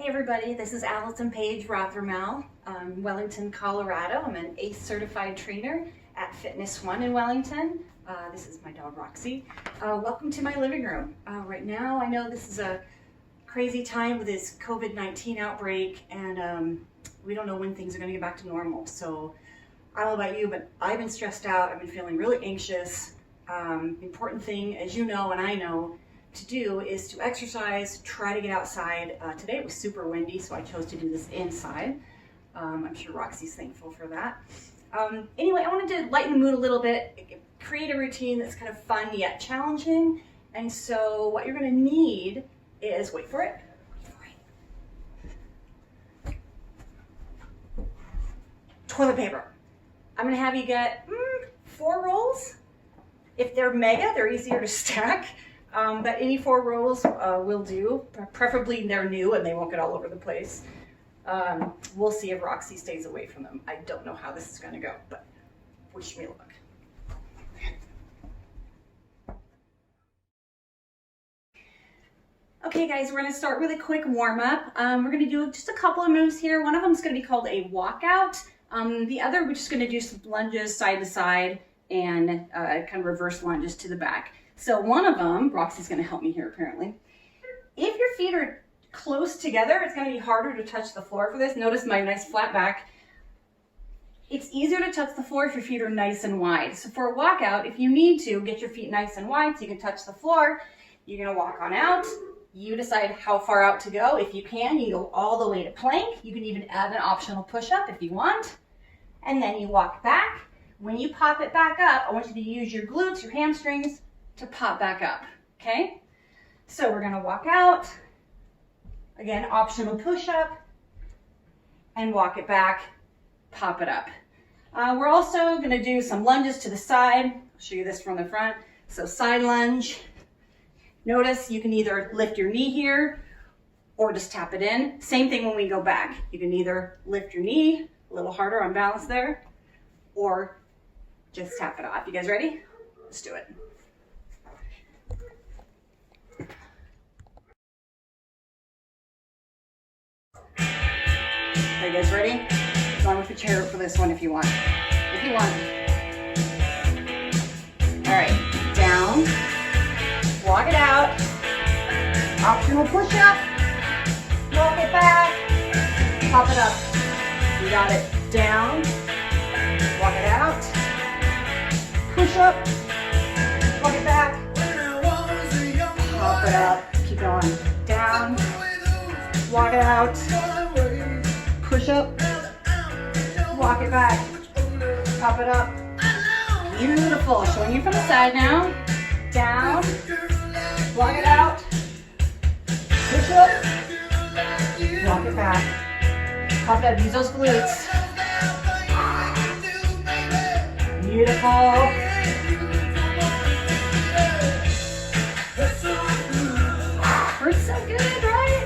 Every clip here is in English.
Hey everybody, this is Allison Page-Rothermel, Wellington, Colorado. I'm an ACE certified trainer at Fitness One in Wellington. This is my dog Roxy. Welcome to my living room. Right now I know this is a crazy time with this COVID-19 outbreak, and we don't know when things are going to get back to normal. So I don't know about you, but I've been stressed out. I've been feeling really anxious. Important thing, as you know and I know, to do is to exercise, try to get outside. Today it was super windy, so I chose to do this inside. I'm sure Roxy's thankful for that. Anyway, I wanted to lighten the mood a little bit, create a routine that's kind of fun yet challenging. And so what you're going to need is, wait for it, toilet paper. I'm going to have you get 4 rolls. If they're mega, they're easier to stack. But any 4 rolls will do. Preferably they're new and they won't get all over the place. We'll see if Roxy stays away from them. I don't know how this is going to go, but wish me luck. Okay guys, we're going to start with a quick warm-up. We're going to do just a couple of moves here. One of them is going to be called a walkout. The other, we're just going to do some lunges side to side and kind of reverse lunges to the back. So one of them, Roxy's going to help me here apparently. If your feet are close together, it's going to be harder to touch the floor for this. Notice my nice flat back. It's easier to touch the floor if your feet are nice and wide. So for a walkout, if you need to, get your feet nice and wide so you can touch the floor. You're going to walk on out. You decide how far out to go. If you can, you go all the way to plank. You can even add an optional push-up if you want. And then you walk back. When you pop it back up, I want you to use your glutes, your hamstrings, to pop back up, okay? So we're gonna walk out, again, optional push-up, and walk it back, pop it up. We're also gonna do some lunges to the side. I'll show you this from the front. So side lunge. Notice you can either lift your knee here or just tap it in. Same thing when we go back. You can either lift your knee, a little harder on balance there, or just tap it off. You guys ready? Let's do it. Are you guys ready? You want to put your hair up for this one if you want. If you want. All right, down, walk it out, optional push up, walk it back, pop it up. You got it. Down, walk it out, push up, walk it back, pop it up, keep going. Down, walk it out, push up, walk it back, pop it up. Beautiful. Showing you from the side now. Down, walk it out, push up, walk it back, pop it up. Use those glutes. Beautiful. Hurts so good, right?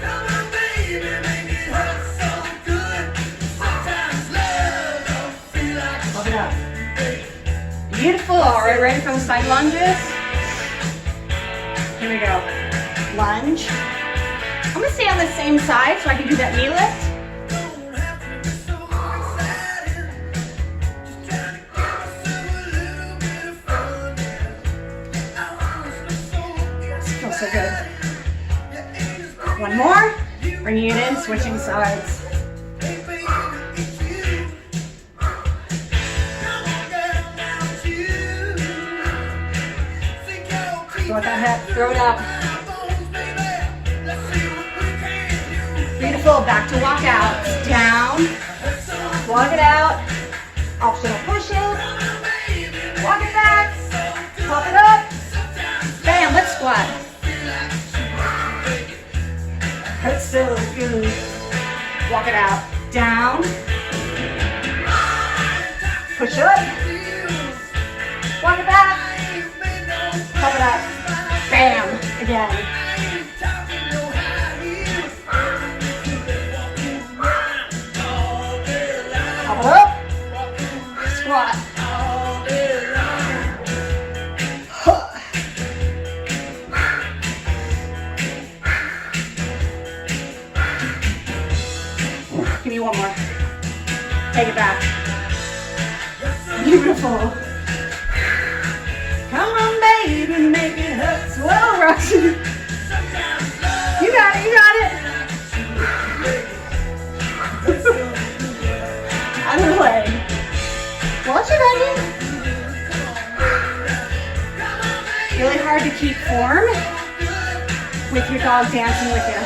Pop it up. Beautiful. All right, ready for the side lunges? Here we go. Lunge. I'm going to stay on the same side so I can do that knee lift. Feels so good. One more. Bringing it in, switching sides. Throw that head, throw it up. Beautiful, back to walk out. Down, walk it out. Optional push-up. Walk it back, pop it up. Bam, let's squat. Hurts so good. Walk it out. Down, push up. Walk it back, pop it up. Bam, again. Pop it up. Squat. Really hard to keep form with your dog dancing with you.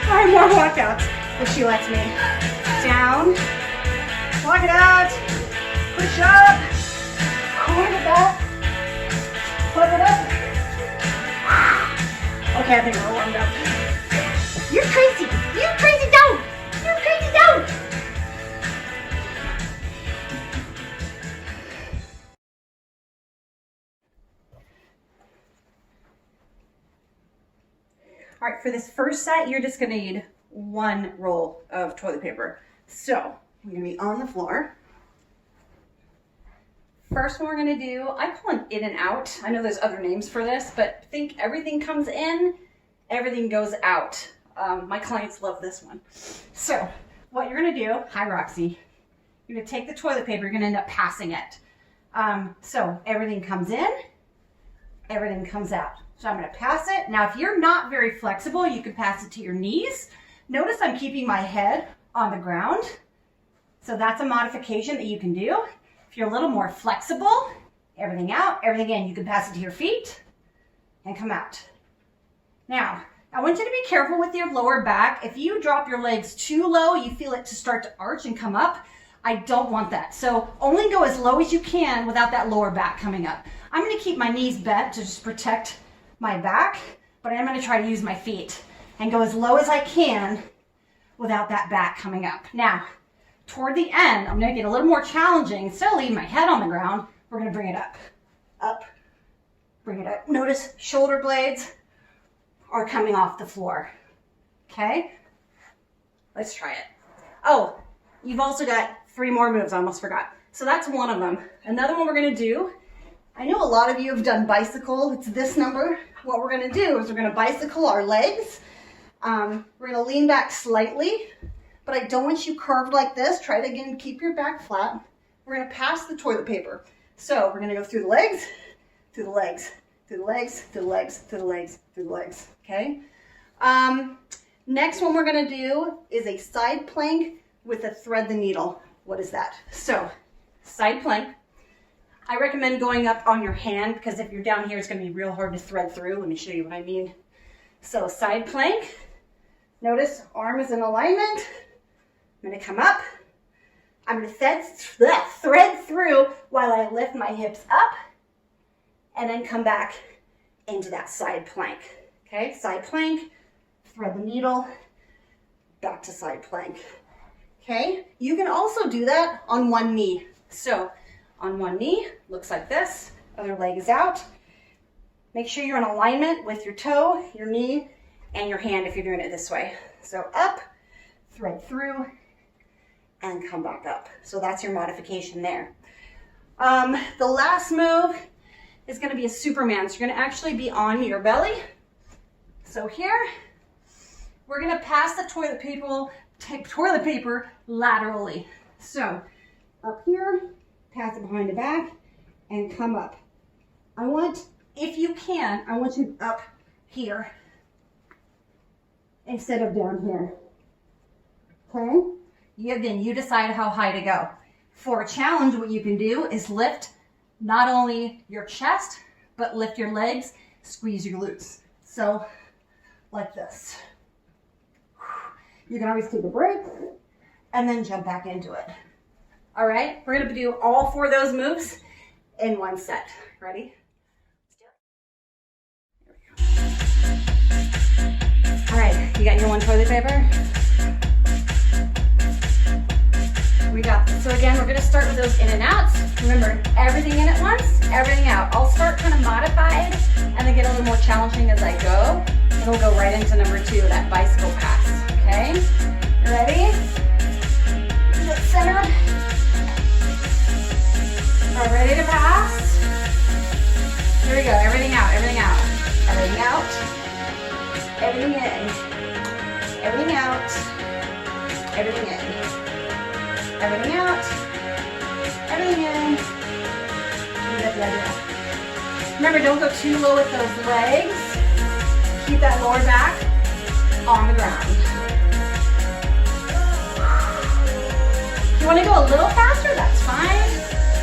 All right, more walkouts if she lets me. Down, walk it out, push up, hold it back, flip it up. Okay, I think we're warmed up. You're crazy, you crazy dog, you crazy dog. All right, for this first set, you're just gonna need one roll of toilet paper. So, we're gonna be on the floor. First one we're gonna do, I call it in and out. I know there's other names for this, but think everything comes in, everything goes out. My clients love this one. So, what you're gonna do, hi Roxy, you're gonna take the toilet paper, you're gonna end up passing it. So, everything comes in, everything comes out. So I'm gonna pass it. Now, if you're not very flexible, you can pass it to your knees. Notice I'm keeping my head on the ground. So that's a modification that you can do. If you're a little more flexible, everything out, everything in, you can pass it to your feet and come out. Now, I want you to be careful with your lower back. If you drop your legs too low, you feel it to start to arch and come up. I don't want that. So only go as low as you can without that lower back coming up. I'm gonna keep my knees bent to just protect my back, but I'm gonna try to use my feet and go as low as I can without that back coming up. Now, toward the end, I'm gonna get a little more challenging. Instead of leaving my head on the ground, we're gonna bring it up, bring it up. Notice shoulder blades are coming off the floor, okay? Let's try it. Oh, you've also got 3 more moves, I almost forgot. So that's one of them. Another one we're gonna do, I know a lot of you have done bicycle. It's this number. What we're gonna do is we're gonna bicycle our legs. We're gonna lean back slightly, but I don't want you curved like this. Try it again, keep your back flat. We're gonna pass the toilet paper. So we're gonna go through the legs, through the legs, through the legs, through the legs, through the legs, through the legs, okay? Next one we're gonna do is a side plank with a thread the needle. What is that? So, side plank. I recommend going up on your hand because if you're down here, it's going to be real hard to thread through. Let me show you what I mean. So side plank. Notice arm is in alignment. I'm going to come up. I'm going to thread through while I lift my hips up and then come back into that side plank. Okay, side plank, thread the needle, back to side plank. Okay, you can also do that on one knee. So on one knee, looks like this, other leg is out. Make sure you're in alignment with your toe, your knee, and your hand if you're doing it this way. So up, thread through, and come back up. So that's your modification there. The last move is gonna be a Superman. So you're gonna actually be on your belly. So here, we're gonna pass the toilet paper laterally. So up here, pass it behind the back and come up. I want, if you can, I want you up here instead of down here. Okay? Again, you decide how high to go. For a challenge, what you can do is lift not only your chest, but lift your legs, squeeze your glutes. So, like this. You can always take a break and then jump back into it. All right, we're gonna do all 4 of those moves in one set. Ready? Let's do it. All right, you got your one toilet paper? We got this. So again, we're gonna start with those in and outs. Remember, everything in at once, everything out. I'll start kind of modified and then get a little more challenging as I go. It'll go right into number 2, that bicycle pass, okay? You ready? Get centered. All right, ready to pass? Here we go, everything out, everything out. Everything out, everything in. Everything out, everything in. Everything out, everything in. You get the idea. Remember, don't go too low with those legs. Keep that lower back on the ground. want to go a little faster, that's fine.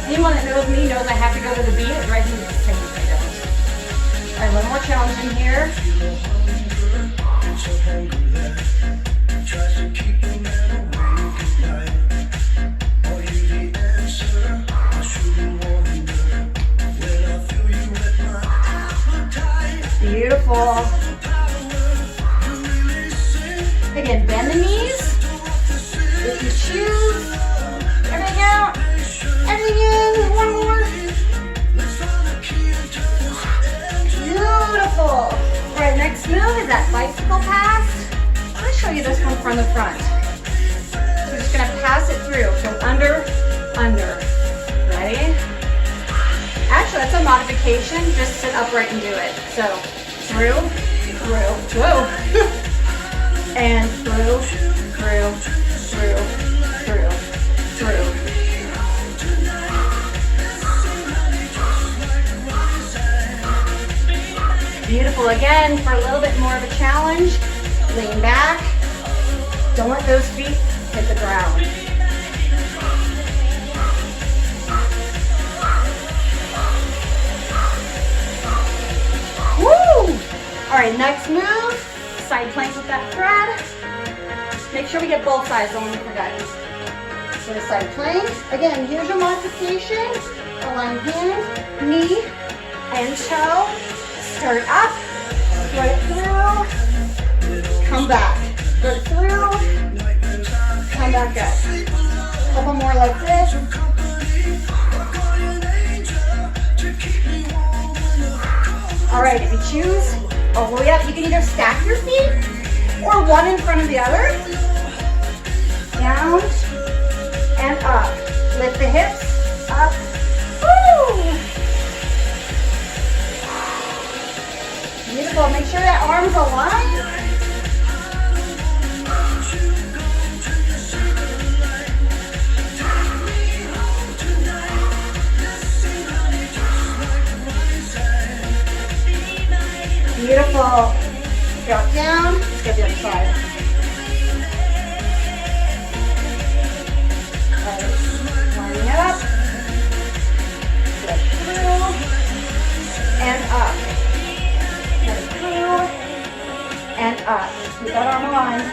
Anyone that knows me knows I have to go to the beat. It drives me insane if I don't. All right, one more challenge in here. Beautiful. Again, bend the knees. If you choose, everything out, everything in, one more. Beautiful. All right, next move is that bicycle pass. I'm going to show you this one from the front. So we're just going to pass it through. So under, under. Ready? Actually, that's a modification. Just sit upright and do it. So through, through, whoa. And through, through, through, through, through. Beautiful. Again, for a little bit more of a challenge, lean back. Don't let those feet hit the ground. Woo! All right, next move, side plank with that thread. Make sure we get both sides, don't want to forget. So the side plank. Again, here's your modification. Align hand, knee, and toe. Start up, go it through, come back. Go it through, come back up. A couple more like this. All right, if you choose, all the way up, you can either stack your feet or one in front of the other. Down and up. Lift the hips up. Woo! Beautiful. Make sure that arms align. Beautiful. Drop down. Let's get the other side. Lining it up. Get through and up. Get through and up. Keep that arm aligned.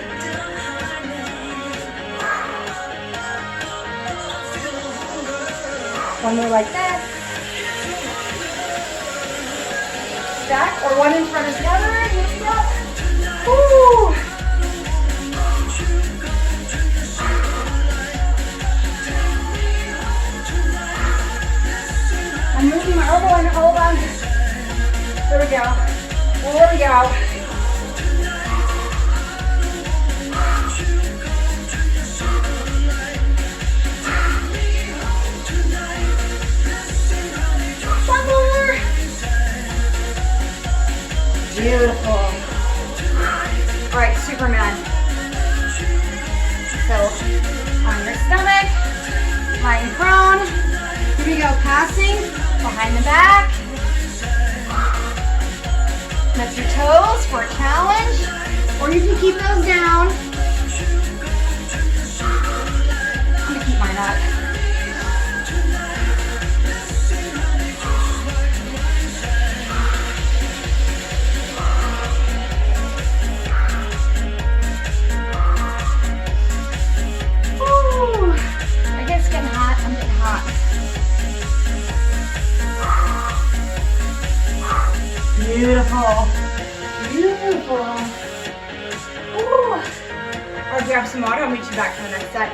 One more like that. Stack or one in front of the other. Lift up. Woo! I'm moving my elbow and hold on. There we go. There we go. One more. Beautiful. All right, Superman. So, on your stomach, lying prone. Here we go, passing behind the back. Lift your toes for a challenge, or you can keep those down. I'm gonna keep mine up. Woo! I guess it's getting hot. I'm getting hot. Beautiful. Beautiful. Ooh. I'll grab some water. I'll meet you back for the next set.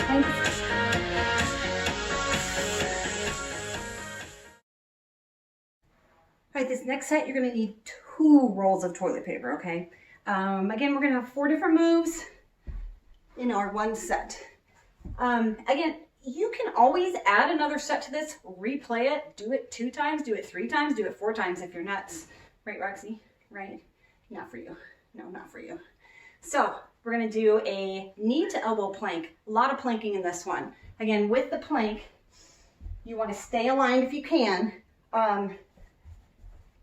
Thanks. All right, this next set, you're going to need 2 rolls of toilet paper, okay? Again, we're going to have 4 different moves in our one set. Again, you can always add another set to this, replay it, do it 2 times, do it 3 times, do it 4 times if you're nuts. Right, Roxy? Right? Not for you. No, not for you. So we're going to do a knee to elbow plank. A lot of planking in this one. Again, with the plank, you want to stay aligned if you can.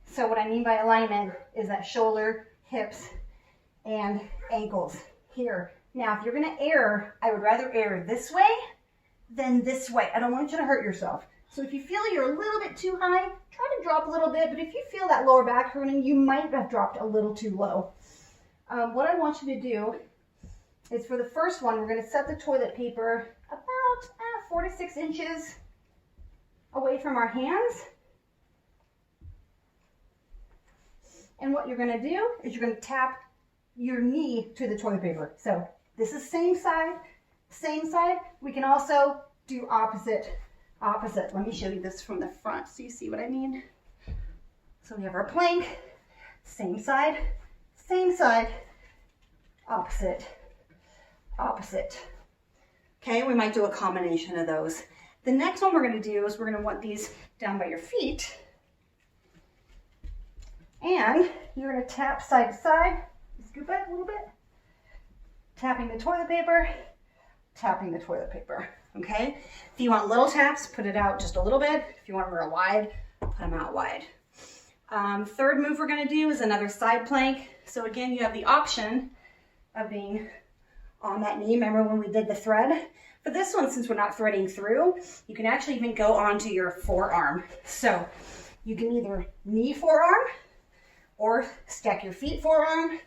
So what I mean by alignment is that shoulder, hips, and ankles here. Now, if you're going to err, I would rather err this way than this way. I don't want you to hurt yourself. So if you feel you're a little bit too high, try to drop a little bit, but if you feel that lower back hurting, you might have dropped a little too low. What I want you to do is for the first one, we're gonna set the toilet paper about 4 to 6 inches away from our hands. And what you're gonna do is you're gonna tap your knee to the toilet paper. So this is same side, same side. We can also do opposite. Let me show you this from the front so you see what I mean. So we have our plank, same side, opposite. Okay, we might do a combination of those. The next one we're gonna do is we're gonna want these down by your feet. And you're gonna tap side to side, scoop it a little bit, tapping the toilet paper, okay? If you want little taps, put it out just a little bit. If you want them real wide, put them out wide. Third move we're gonna do is another side plank. So again, you have the option of being on that knee. Remember when we did the thread? For this one, since we're not threading through, you can actually even go onto your forearm. So you can either knee forearm, or stack your feet forearm,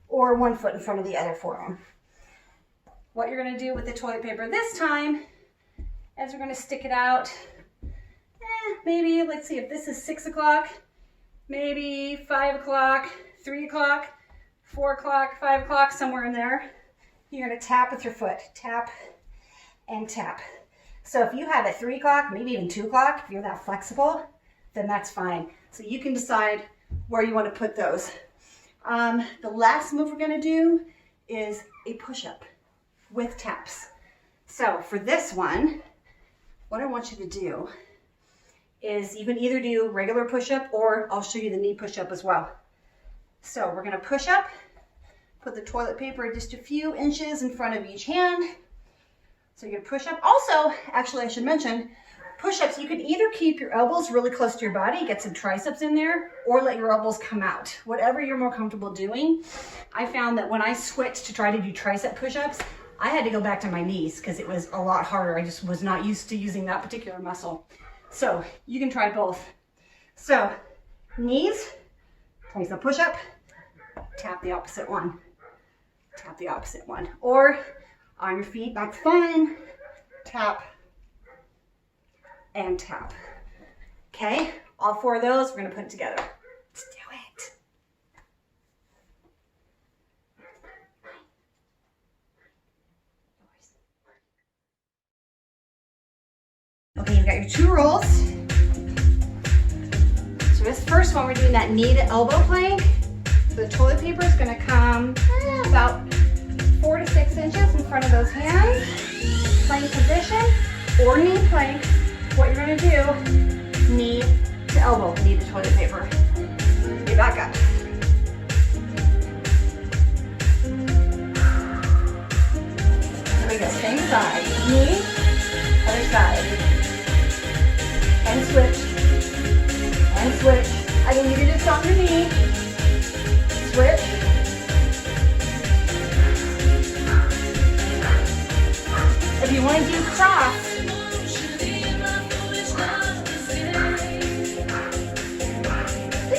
or one foot in front of the other forearm. What you're gonna do with the toilet paper this time is we're gonna stick it out, maybe, let's see, if this is 6 o'clock, maybe 5 o'clock, 3 o'clock, 4 o'clock, 5 o'clock, somewhere in there. You're gonna tap with your foot, tap and tap. So if you have it 3 o'clock, maybe even 2 o'clock, if you're that flexible, then that's fine. So you can decide where you want to put those. The last move we're going to do is a push-up with taps. So for this one, what I want you to do is you can either do regular push-up or I'll show you the knee push-up as well. So we're going to push up, put the toilet paper just a few inches in front of each hand. So you're going to push up. Also, actually I should mention, push-ups, you can either keep your elbows really close to your body, get some triceps in there, or let your elbows come out. Whatever you're more comfortable doing. I found that when I switched to try to do tricep push-ups, I had to go back to my knees because it was a lot harder. I just was not used to using that particular muscle. So you can try both. So knees, place a push-up, tap the opposite one. Or on your feet, that's fine. Tap and tap. Okay, all 4 of those, we're gonna put it together. Let's do it. Okay, you've got your 2 rolls. So this first one, we're doing that knee to elbow plank. The toilet paper is gonna come about 4 to 6 inches in front of those hands. Plank position or knee plank. What you're gonna do, knee to elbow, knee to toilet paper. Okay, back up. Here we go, same side. Knee, other side. And switch. I need you to just on your knee. Switch. If you want to do cross,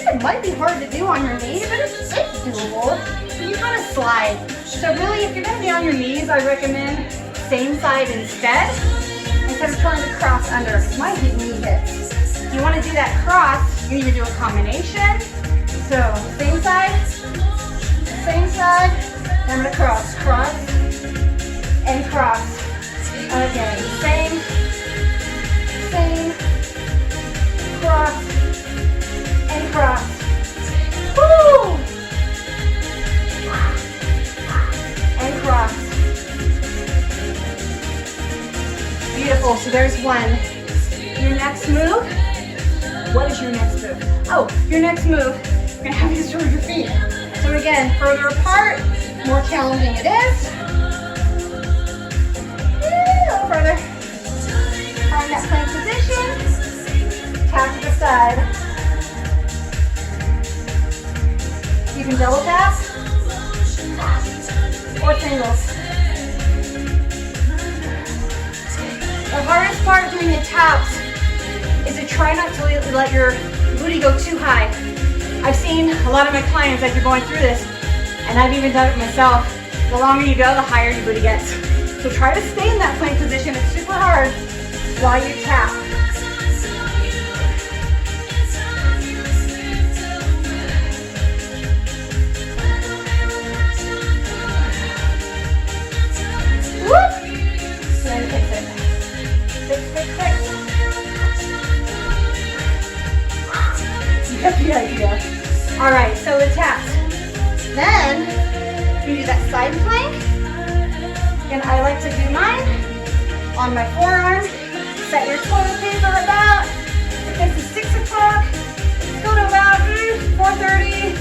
it might be hard to do on your knee, but it's doable. So you kind of slide. So really, if you're going to be on your knees, I recommend same side instead of trying to cross under. It might hit knee hits. If you want to do that cross, you need to do a combination. So same side, I'm going to cross, and cross. Again, same, cross, and cross. Woo! And cross. Beautiful, so there's one. Your next move, what is your next move? Oh, your next move, you're gonna have these towards your feet. So again, further apart, more challenging it is. A little further. Find that plank position, tap to the side. You can double tap or singles. The hardest part doing the taps is to try not to let your booty go too high. I've seen a lot of my clients as you're going through this, and I've even done it myself. The longer you go, the higher your booty gets. So try to stay in that plank position. It's super hard while you tap. The idea. All right, so the taps. Then we do that side plank, and I like to do mine on my forearm. Set your toilet paper about, if it's 6 o'clock, go to about 4:30,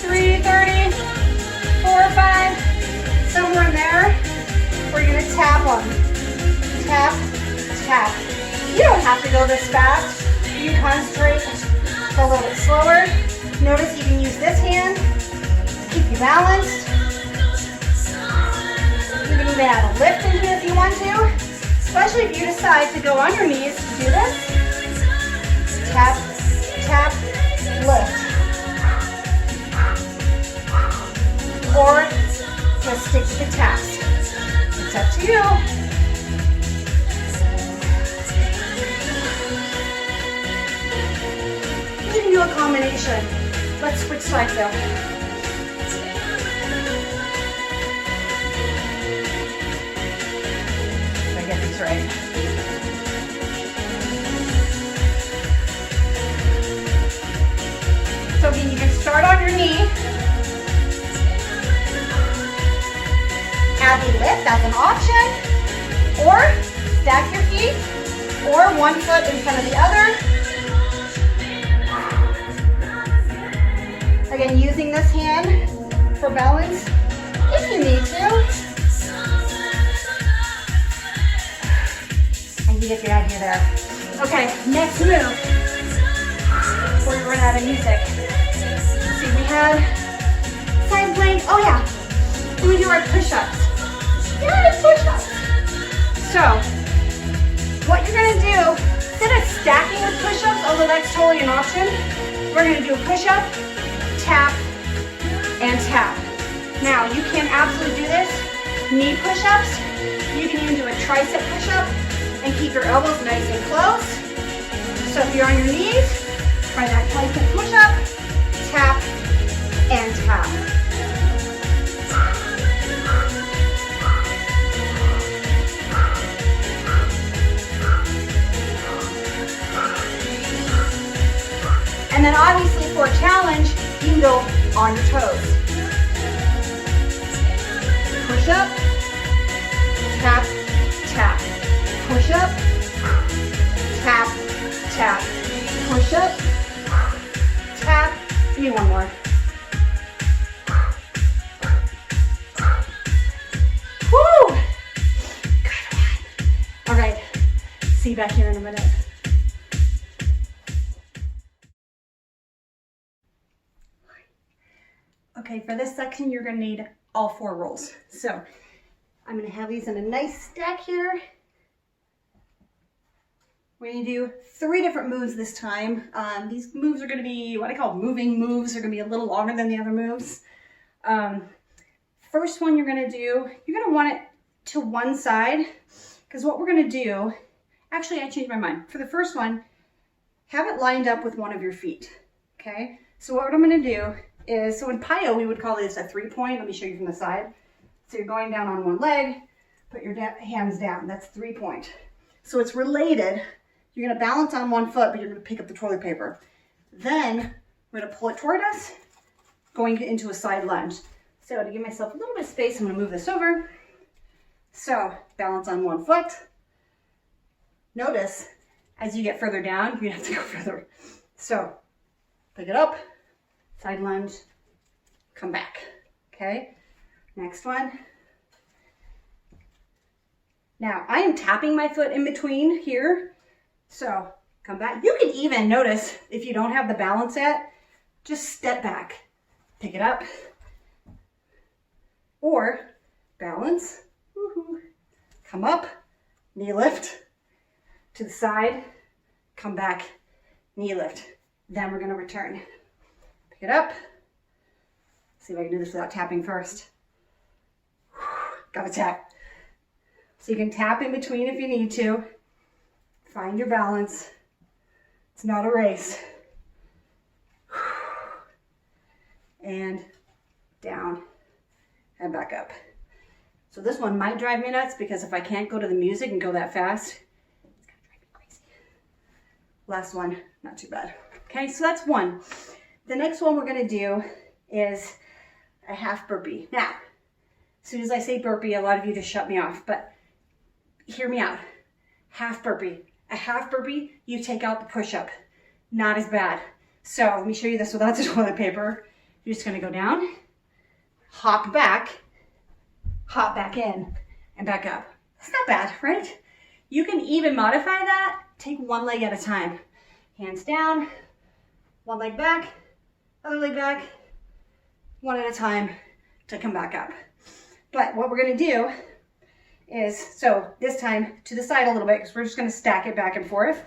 3:30, 4 or 5, somewhere in there. We're gonna tap on. Tap, tap. You don't have to go this fast. You concentrate. A little bit slower. Notice you can use this hand to keep you balanced. You can even add a lift in here if you want to, especially if you decide to go on your knees to do this. Tap, tap, lift. Or just stick to the taps. It's up to you. You can do a combination. Let's switch sides though. I get these right. So again, you can start on your knee. Add a lift, that's an option. Or stack your feet, or one foot in front of the other. Again, using this hand for balance if you need to. And you get the idea there. Okay, next move. Before we run out of music. Let's see, we had side plank. Oh yeah, we do our push-ups. Yes, push-ups. So, what you're gonna do, instead of stacking with push-ups, although that's totally an option, we're gonna do a push-up, tap, and tap. Now, you can absolutely do this. Knee push-ups. You can even do a tricep push-up and keep your elbows nice and close. So if you're on your knees, try that tricep push-up, tap, and tap. And then obviously for a challenge, you can go on your toes. Push up, tap, tap. Push up, tap, tap. Push up, tap. Give me one more. Woo! Good one. All right, see you back here in a minute. Okay, for this section, you're gonna need all 4 rolls. So I'm gonna have these in a nice stack here. We're gonna do 3 different moves this time. These moves are gonna be what I call moving moves. They're gonna be a little longer than the other moves. First one you're gonna do, you're gonna want it to one side, because what we're gonna do, actually I changed my mind. For the first one, have it lined up with one of your feet, okay? So what I'm gonna do is, so in Pyo, we would call this a 3-point. Let me show you from the side. So you're going down on one leg, put your hands down. That's 3-point. So it's related. You're gonna balance on one foot, but you're gonna pick up the toilet paper. Then we're gonna pull it toward us, going into a side lunge. So to give myself a little bit of space, I'm gonna move this over. So balance on one foot. Notice, as you get further down, you have to go further. So pick it up, side lunge, come back, okay? Next one. Now, I am tapping my foot in between here, so come back. You can even notice, if you don't have the balance yet, just step back, pick it up, or balance, come up, knee lift, to the side, come back, knee lift. Then we're gonna return. Pick it up. See if I can do this without tapping first. Gotta tap. So you can tap in between if you need to. Find your balance. It's not a race. And down and back up. So this one might drive me nuts because if I can't go to the music and go that fast, it's gonna drive me crazy. Last one, not too bad. Okay, so that's one. The next one we're gonna do is a half burpee. Now, as soon as I say burpee, a lot of you just shut me off, but hear me out. Half burpee. A half burpee, you take out the push-up. Not as bad. So let me show you this without the toilet paper. You're just gonna go down, hop back in, and back up. It's not bad, right? You can even modify that. Take one leg at a time. Hands down, one leg back, other leg back, one at a time to come back up. But what we're gonna do is, so this time to the side a little bit because we're just gonna stack it back and forth.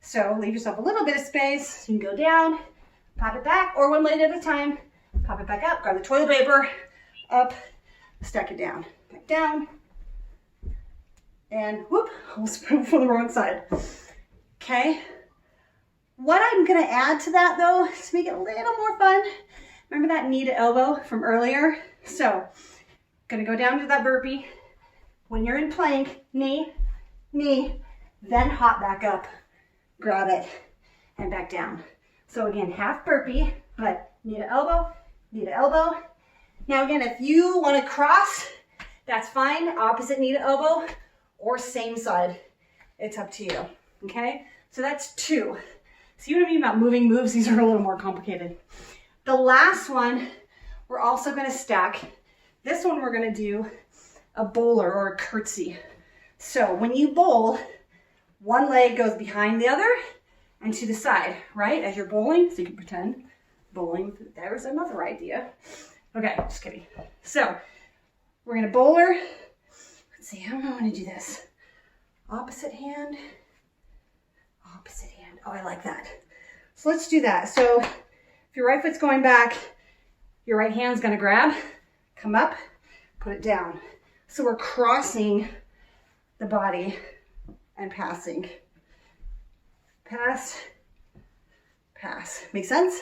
So leave yourself a little bit of space. So you can go down, pop it back, or one leg at a time, pop it back up, grab the toilet paper, up, stack it down, back down, and whoop, almost moved from the wrong side. Okay. What I'm gonna add to that though, to make it a little more fun, remember that knee to elbow from earlier? So, gonna go down to that burpee. When you're in plank, knee, then hop back up, grab it, and back down. So again, half burpee, but knee to elbow, knee to elbow. Now again, if you wanna cross, that's fine, opposite knee to elbow, or same side. It's up to you, okay? So that's two. So you know what I mean about moving moves, these are a little more complicated. The last one, we're also gonna stack. This one we're gonna do a bowler or a curtsy. So when you bowl, one leg goes behind the other and to the side, right? As you're bowling, so you can pretend bowling. There's another idea. Okay, just kidding. So we're gonna bowler. Let's see, how do I wanna do this? Opposite hand, opposite hand. Oh, I like that. So let's do that. So if your right foot's going back, your right hand's gonna grab, come up, put it down. So we're crossing the body and passing. Pass, pass. Make sense?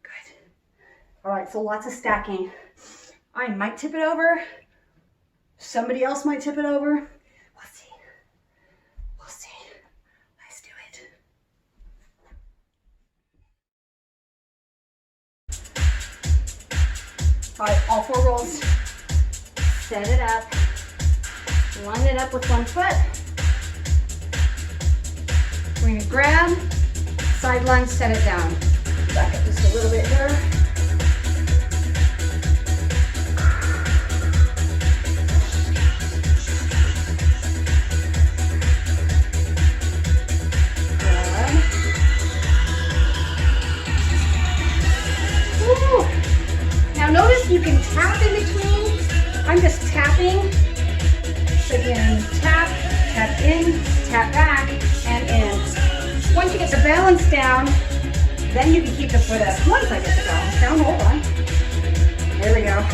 Good. All right, so lots of stacking. I might tip it over. Somebody else might tip it over. We'll see. We'll see. Let's do it. All right, all four rolls. Set it up. Line it up with one foot. We're gonna grab, side lunge, set it down. Back up just a little bit here. Now notice you can tap in between. I'm just tapping. So again, tap, tap in, tap back, and in. Once you get the balance down, then you can keep the foot up. Once I get the balance down, hold on. There we go.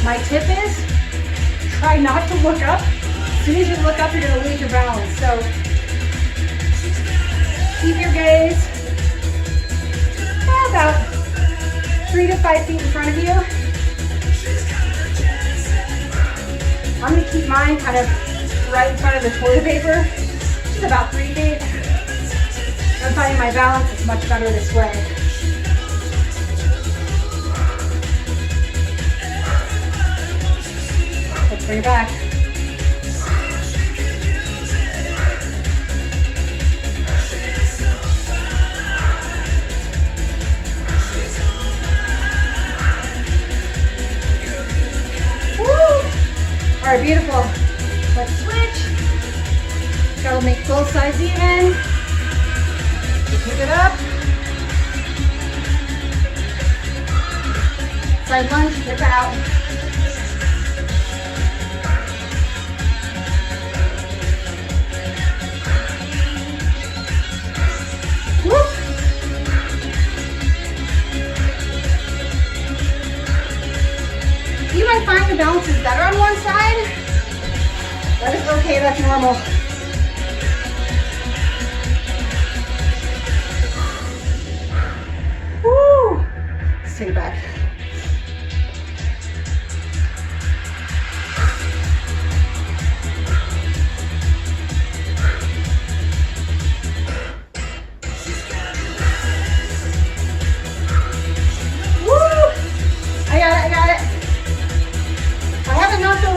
My tip is, try not to look up. As soon as you look up, you're gonna lose your balance. So keep your gaze about 3 to 5 feet in front of you. I'm gonna keep mine kind of right in front of the toilet paper, which is about 3 feet. I'm finding my balance is much better this way. Let's bring it back. Woo! All right, beautiful. Let's switch. Gotta make both sides even. You pick it up. Side lunge, hip out. Whoop. You might find the balance is better on one side. That is okay, that's normal. Woo! Let's take it back.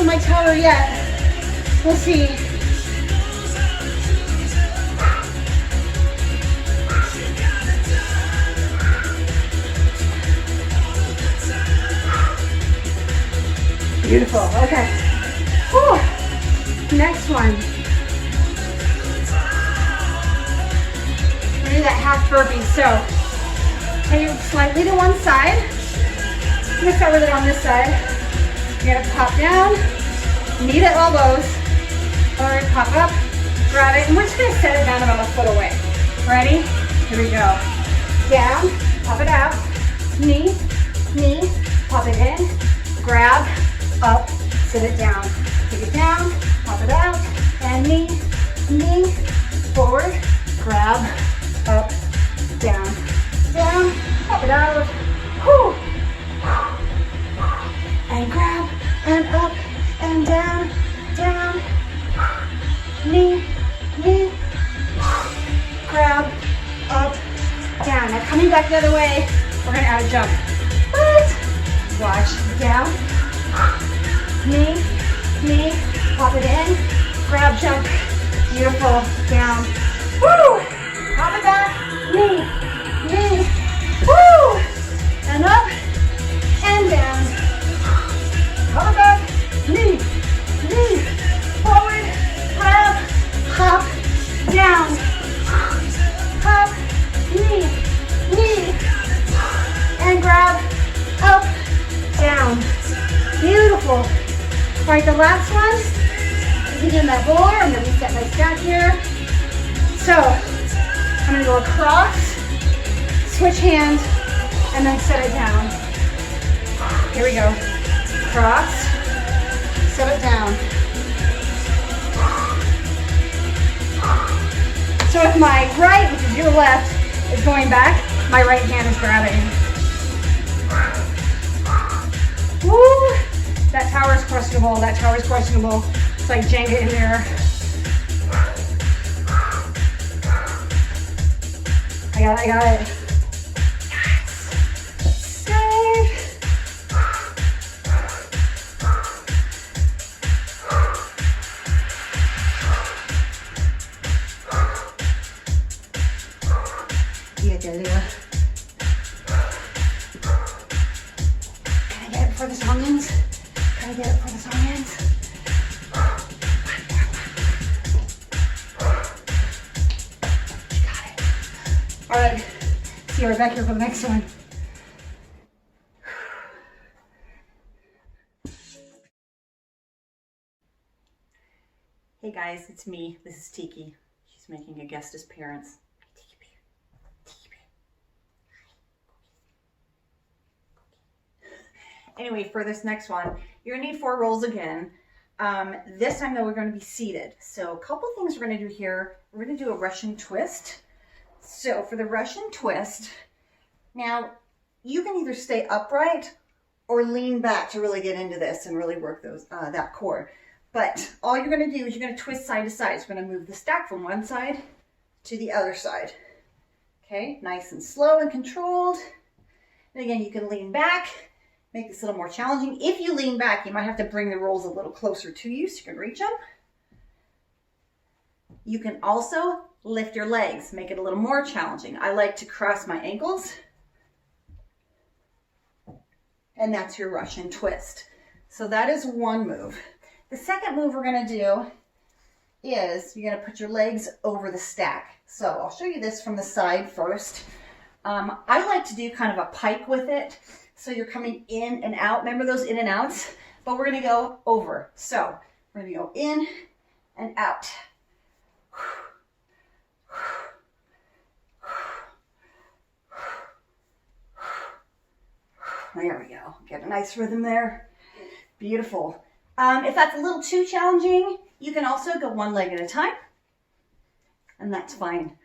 My tower yet. We'll see. Beautiful. Okay. Whew. Next one. We're gonna do that half burpee. So take it slightly to one side. I'm gonna start with it on this side. You're gonna pop down. Knee to elbows, or pop up, grab it, and we're just gonna set it down about a foot away. Ready? Here we go. Down, pop it out, knee, pop it in, grab, up, sit it down. Take it down, pop it out, and knee, forward, grab, up, down, pop it out, whew, and grab, and up, and down, knee, grab, up, down. Now coming back the other way, we're gonna add a jump. But watch, down, knee, pop it in, grab, jump, beautiful, down, woo, pop it back, knee, woo, and up, and down, pop it back, knee, forward, grab, hop, down, hop, knee, and grab, up, down. Beautiful. All right, the last one is again that bowler. I'm going to reset my stack here. So I'm going to go across, switch hands, and then set it down. Here we go. Cross, set it down. So if my right, which is your left, is going back, my right hand is grabbing. Woo! That tower is questionable. It's like Jenga in there. I got it. Alright, see you right back here for the next one. Hey guys, it's me. This is Tiki. She's making a guest appearance. Anyway, for this next one, you're gonna need 4 rolls again. This time though, we're gonna be seated. So a couple things we're gonna do here. We're gonna do a Russian twist. So for the Russian twist, now you can either stay upright or lean back to really get into this and really work those that core. But all you're gonna do is you're gonna twist side to side. So we're gonna move the stack from one side to the other side. Okay, nice and slow and controlled. And again, you can lean back, make this a little more challenging. If you lean back, you might have to bring the rolls a little closer to you so you can reach them. You can also lift your legs, make it a little more challenging. I like to cross my ankles. And that's your Russian twist. So that is one move. The second move we're gonna do is you're gonna put your legs over the stack. So I'll show you this from the side first. I like to do kind of a pike with it. So you're coming in and out. Remember those in and outs? But we're gonna go over. So we're gonna go in and out. There we go. Get a nice rhythm there. Beautiful. If that's a little too challenging, you can also go one leg at a time. And that's fine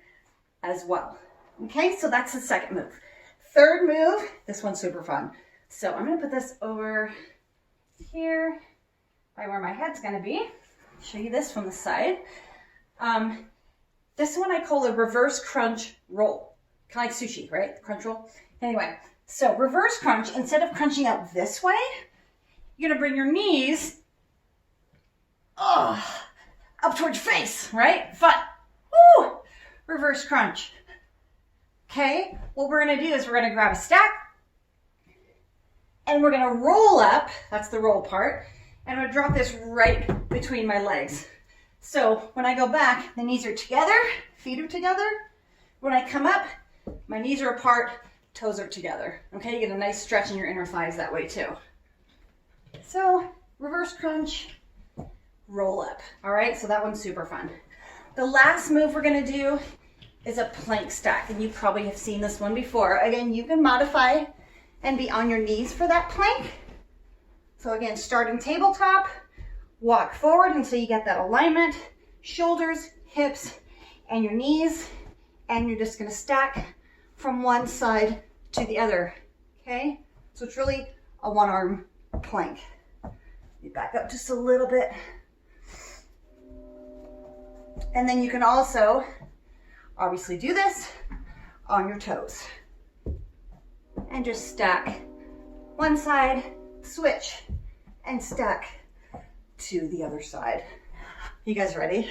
as well. Okay, so that's the second move. Third move, this one's super fun. So I'm gonna put this over here by where my head's gonna be. Show you this from the side. This one I call a reverse crunch roll. Kind of like sushi, right? Crunch roll. Anyway, so reverse crunch, instead of crunching out this way, you're gonna bring your knees up towards your face, right? Fun. Woo! Reverse crunch. Okay, what we're gonna do is we're gonna grab a stack and we're gonna roll up, that's the roll part, and I'm gonna drop this right between my legs. So when I go back, the knees are together, feet are together. When I come up, my knees are apart, toes are together. Okay, you get a nice stretch in your inner thighs that way too. So reverse crunch, roll up. All right, so that one's super fun. The last move we're gonna do is a plank stack, and you probably have seen this one before. Again, you can modify and be on your knees for that plank. So again, starting tabletop, walk forward until you get that alignment, shoulders, hips, and your knees, and you're just gonna stack from one side to the other, okay? So it's really a one-arm plank. You back up just a little bit. And then you can also obviously do this on your toes. And just stack one side, switch, and stack to the other side. You guys ready?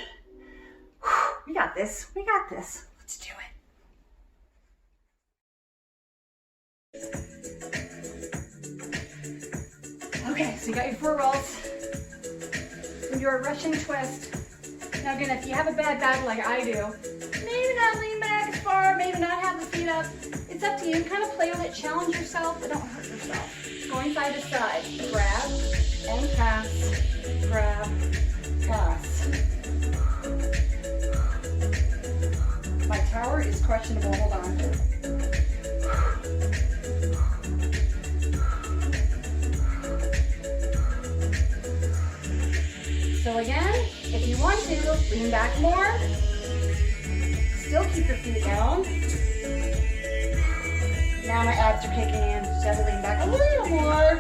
We got this, we got this. Let's do it. Okay, so you got your 4 rolls. And your Russian twist. Now again, if you have a bad back like I do, maybe not lean back as far, maybe not have the feet up. It's up to you. Kind of play with it, challenge yourself, but don't hurt yourself. Going side to side. Grab and pass. Grab, pass. My tower is questionable. Hold on. So again, if you want to, lean back more. Still keep your feet down. Now my abs are kicking in. Just have to lean back a little more.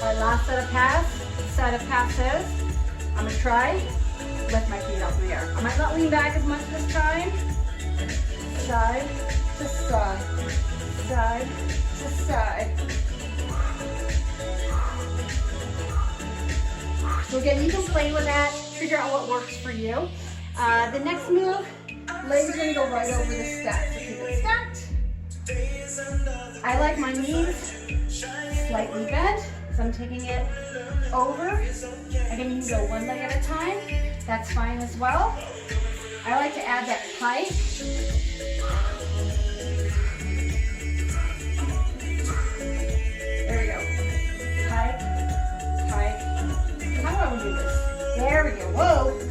Our last set of passes. I'm gonna try, lift my feet off in the air. I might not lean back as much this time. Side to side, side to side. So again, you can play with that, figure out what works for you. The next move, legs are gonna go right over the stack. So keep it stacked. I like my knees slightly bent, so I'm taking it over. Again, you can go one leg at a time. That's fine as well. I like to add that pike. There we go. Pike, pike. How do I want to do this? There we go. Whoa.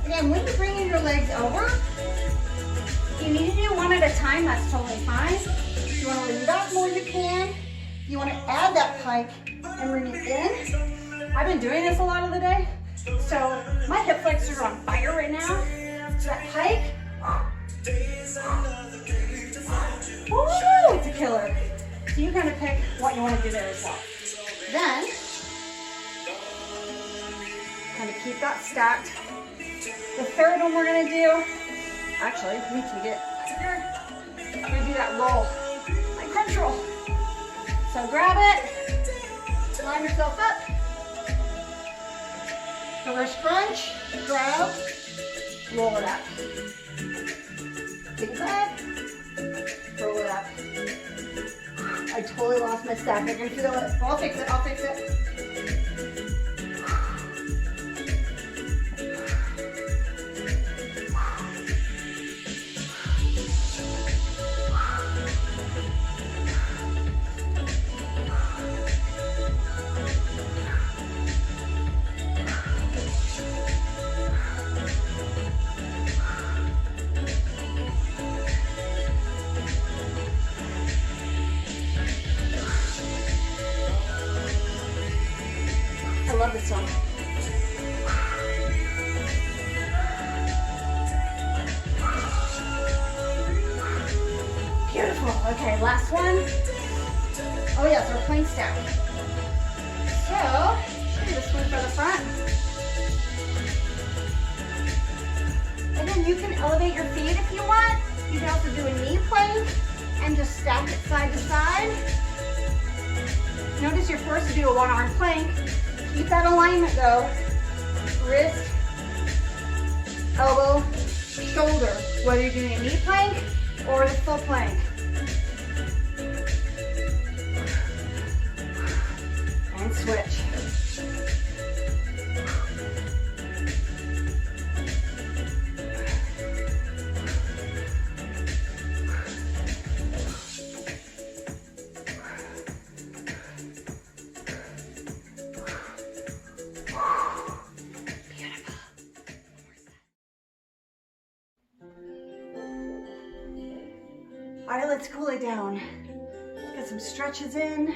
And when you're bringing your legs over, if you need to do one at a time, that's totally fine. If you want to lean back more, you can. If you want to add that pike and bring it in. I've been doing this a lot of the day, so my hip flexors are on fire right now. So that pike, woo, it's a killer. So you kind of pick what you want to do there as well. Then, kind of keep that stacked. The third one we're gonna do, actually, let me take it here. We're gonna do that roll, like crunch roll. So grab it, line yourself up. Reverse crunch, grab, roll it up. Take a breath, roll it up. I totally lost my stack. You're gonna feel it. I'll fix it, I'll fix it. I love this song. Beautiful. Okay, last one. Oh yes, we're playing stack. So, show you this one for the front. And then you can elevate your feet if you want. You can also do a knee plank and just stack it side to side. Notice you're forced to do a one-arm plank. Keep that alignment though. Wrist, elbow, shoulder. Whether you're doing a knee plank or the full plank. And switch. All right, let's cool it down. Get some stretches in.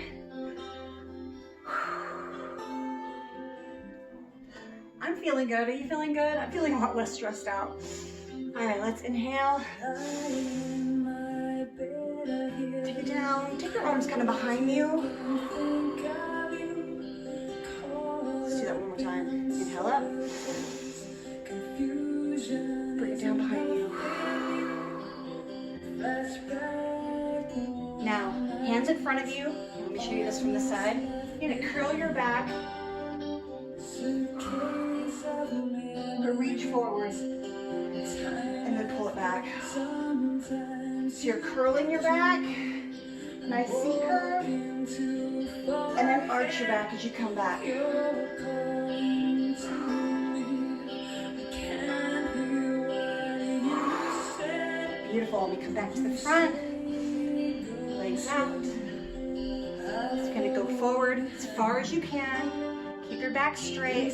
I'm feeling good. Are you feeling good? I'm feeling a lot less stressed out. All right, let's inhale. Take it down. Take your arms kind of behind you. Let's do that one more time. Inhale up. Bring it down behind you. Now, hands in front of you. Let me show you this from the side. You're gonna curl your back, but reach forwards, and then pull it back. So you're curling your back, nice C curve, and then arch your back as you come back. Beautiful. We come back to the front. Legs out. It's going to go forward as far as you can. Keep your back straight.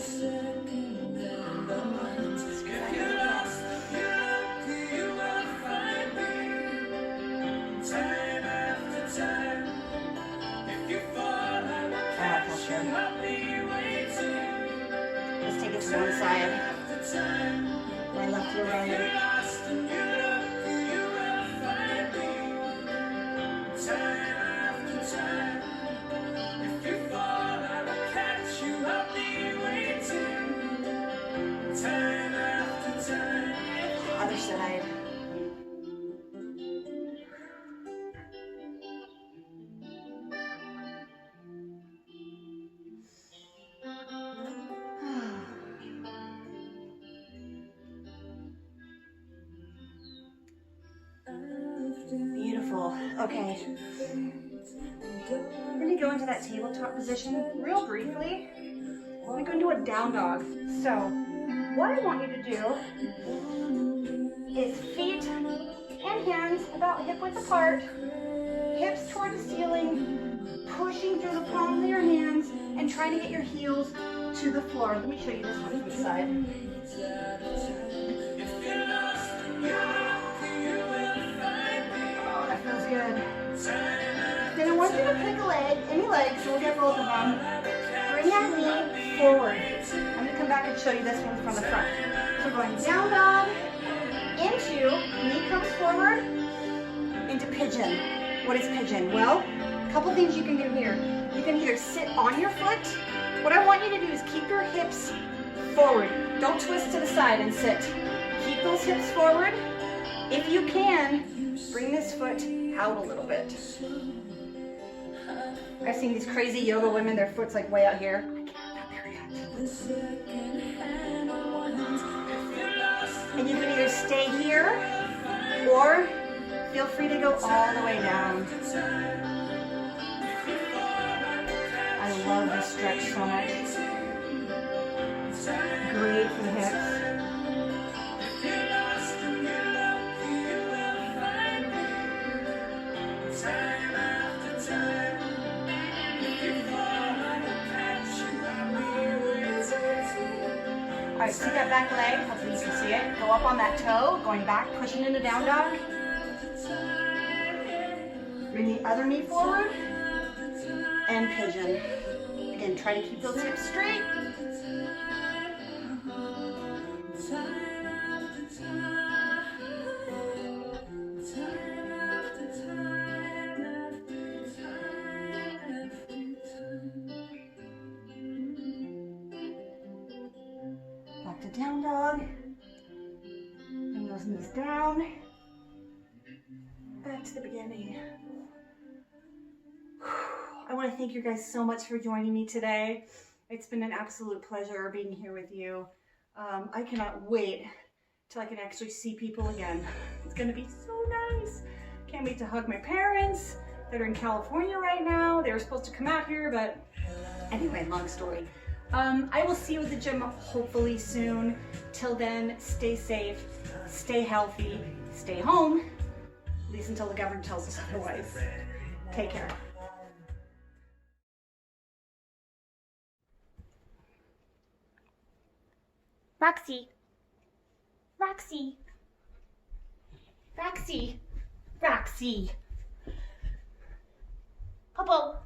Let's take it to one side. Right, left to the right. Other side. Beautiful. Okay. We're going to go into that tabletop position real briefly. We're going to do a down dog. So, what I want you to do is feet and hands about hip width apart, hips toward the ceiling, pushing through the palm of your hands, and trying to get your heels to the floor. Let me show you this one from the side. Oh, that feels good. Then I want you to pick a leg, any leg, so we'll get both of them. Bring that knee forward. I'm going to come back and show you this one from the front. So we're going down dog, into, knee comes forward, into pigeon. What is pigeon? Well, a couple things you can do here. You can either sit on your foot. What I want you to do is keep your hips forward. Don't twist to the side and sit. Keep those hips forward. If you can, bring this foot out a little bit. I've seen these crazy yoga women, their foot's like way out here. I can't, I'm not there yet. And you can either stay here or feel free to go all the way down. I love this stretch so much. Great for the hips. All right, see that back leg? Hopefully you can see it. Go up on that toe, going back, pushing into down dog. Bring the other knee forward and pigeon. Again, try to keep those hips straight. Back to down dog. Bring those knees down. Back to the beginning. I want to thank you guys so much for joining me today. It's been an absolute pleasure being here with you. I cannot wait till I can actually see people again. It's going to be so nice. Can't wait to hug my parents that are in California right now. They were supposed to come out here, but anyway, long story. I will see you at the gym hopefully soon. Till then, stay safe, stay healthy, stay home, at least until the government tells us otherwise. Take care. Roxy. Roxy. Roxy. Roxy. Popo.